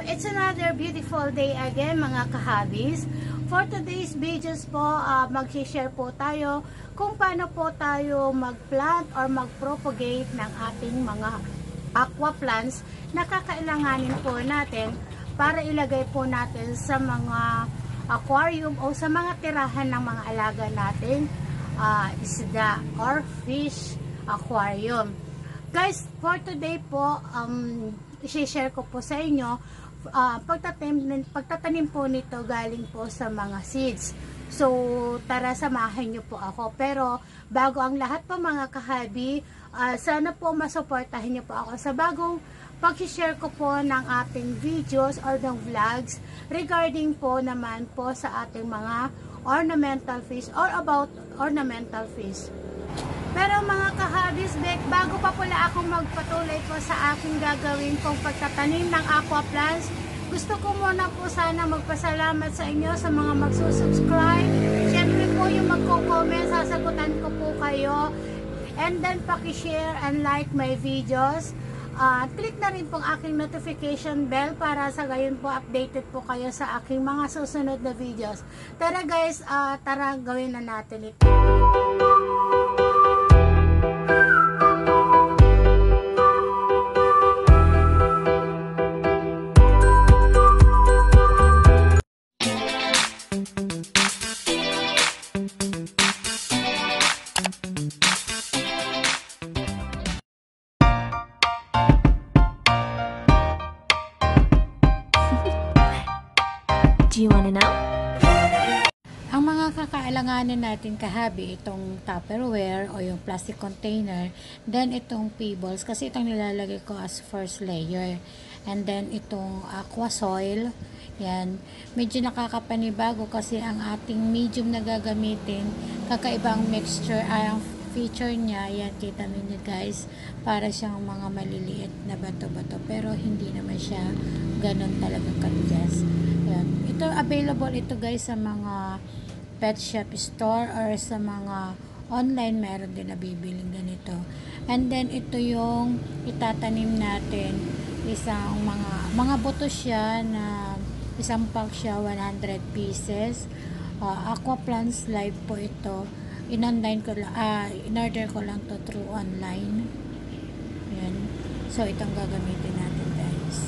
It's another beautiful day again mga kahabis. For today's videos po, mag-share po tayo kung paano po tayo mag-plant or mag-propagate ng ating mga aqua plants na kakailanganin po natin para ilagay po natin sa mga aquarium o sa mga tirahan ng mga alaga nating isda or fish aquarium. Guys, for today po, i-share ko po sa inyo pagtatanim po nito galing po sa mga seeds. So, tara samahan nyo po ako. Pero, bago ang lahat po mga kahabi, sana po masuportahan nyo po ako sa bagong pag-share ko po ng ating videos or ng vlogs regarding po naman po sa ating mga ornamental fish or about ornamental fish. Pero mga kahabis, bago pa pala ako magpatuloy po sa aking gagawin kong pagtatanim ng aqua plants, gusto ko muna po sana magpasalamat sa inyo sa mga magsusubscribe. Siyempre po yung magko-comment, sasagutan ko po kayo. And then paki-share and like my videos. Click na rin pong aking notification bell para sa gayon po updated po kayo sa aking mga susunod na videos. Tara guys, tara gawin na natin ito. Do you wanna know? Ang mga kakailanganin natin kahabi, itong Tupperware o yung plastic container, then itong pebbles kasi itong nilalagay ko as first layer, and then itong aqua soil. Yan, medyo nakakapanibago kasi ang ating medium na gagamitin, kakaibang mixture, ang feature niya, yan kita ninyo guys, para siyang mga maliliit na bato-bato, pero hindi naman siya ganun talaga katigas. Yan. Ito available ito guys sa mga pet shop store or sa mga online, meron din nabibiling ganito. And then ito yung itatanim natin, isang mga buto siya na isang pack siya, 100 pieces. Aqua Plants Live po ito. In-order ko lang to through online. Yan. So itong gagamitin natin guys.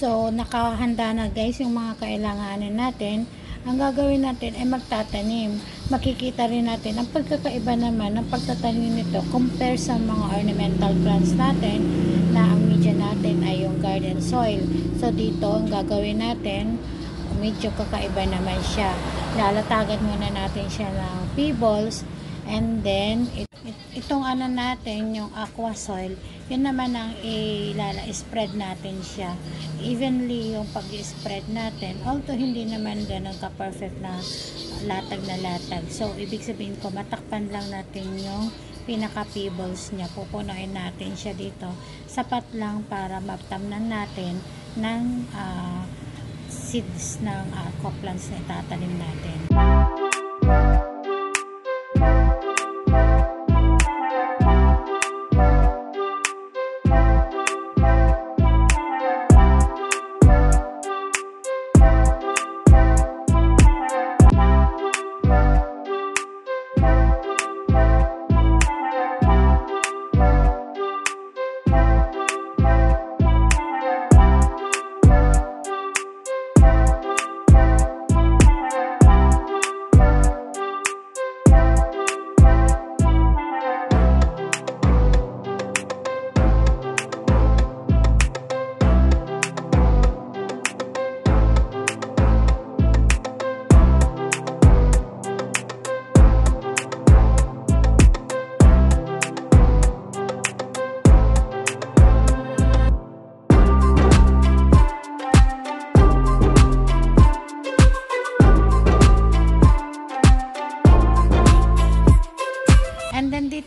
So, nakahanda na guys yung mga kailanganin natin. Ang gagawin natin ay magtatanim. Makikita rin natin ang pagkakaiba naman ng pagtatanim nito compare sa mga ornamental plants natin na ang media natin ay yung garden soil. So, dito ang gagawin natin, medyo kakaiba naman siya. Lalatagan muna natin siya ng pebbles, and then itong ano natin, yung aqua soil, yun naman ang spread natin siya evenly, yung pag-spread natin, although hindi naman ganun ka-perfect na latag na latag. So ibig sabihin ko, matakpan lang natin yung pinaka-pebbles niya, pupunuin natin siya dito, sapat lang para matamnan natin ng seeds ng aqua plants na itatanim natin.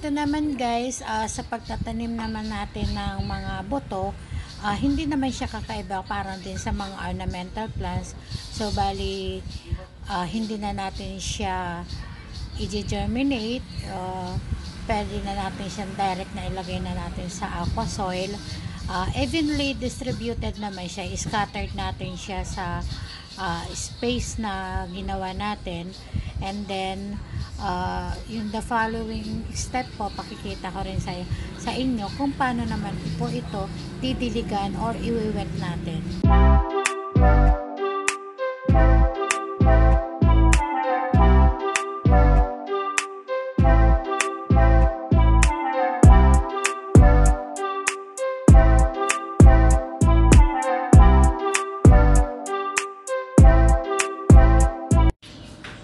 ito naman guys, sa pagtatanim naman natin ng mga buto, hindi naman siya kakaiba, parang din sa mga ornamental plants. So bali, hindi na natin siya i-germinate. Pwede na natin siyang direct na ilagay na natin sa aqua soil. Evenly distributed naman siya, scattered natin siya sa space na ginawa natin. And then yung the following step po, pakikita ko rin sa inyo kung paano naman po ito didiligan or iwiwet natin.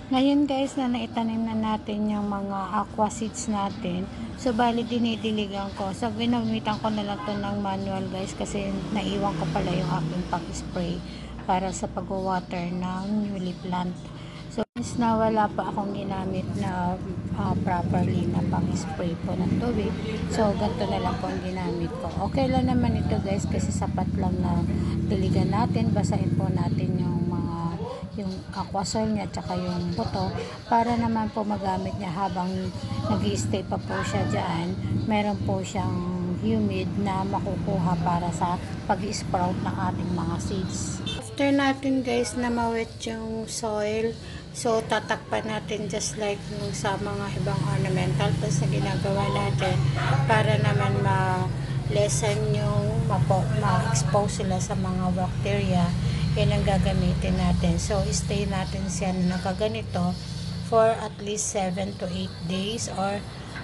Ngayon guys, na naitanim na natin yung mga aqua seeds natin. So bali dinidiligan ko. So ginamitan ko na lang to ng manual guys, kasi naiwan ko pala yung aking pag-spray para sa pag-water ng newly plant. So since na wala pa akong ginamit na properly na pang-spray po ng tubig, so ganito na lang po ang ginamit ko. Okay lang naman ito guys, kasi sapat lang na diligan natin, basahin po natin yung aqua soil niya tsaka yung buto, para naman po magamit niya habang nag-i-stay pa po siya dyan. Meron po siyang humid na makukuha para sa pag-sprout ng ating mga seeds. After natin guys na ma-wet yung soil, so tatakpan natin just like nung sa mga ibang ornamental plants na ginagawa natin, para naman ma-lessen yung ma-expose sila sa mga bacteria. Yan ang gagamitin natin. So, stay natin siya na nakaganito for at least 7 to 8 days or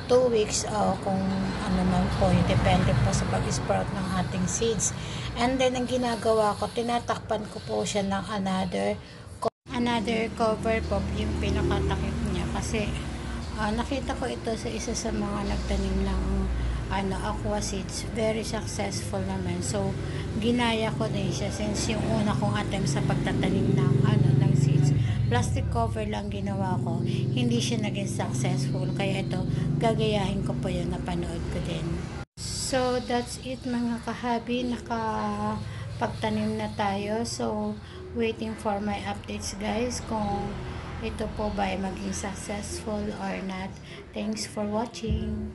2 weeks kung ano man po. Depende po sa pag-sprout ng ating seeds. And then, ang ginagawa ko, tinatakpan ko po siya ng another cover po, yung pinakatakip niya. Kasi, nakita ko ito sa isa sa mga nagtanim ng aqua seeds, very successful naman. So ginaya ko din siya, since yung una kong attempt sa pagtatanim ng seeds, plastic cover lang ginawa ko, hindi siya naging successful. Kaya ito, gagayahin ko po yung napanood ko din. So that's it mga kahabi, nakapagtanim na tayo. So waiting for my updates guys, kung ito po ba ay maging successful or not. Thanks for watching.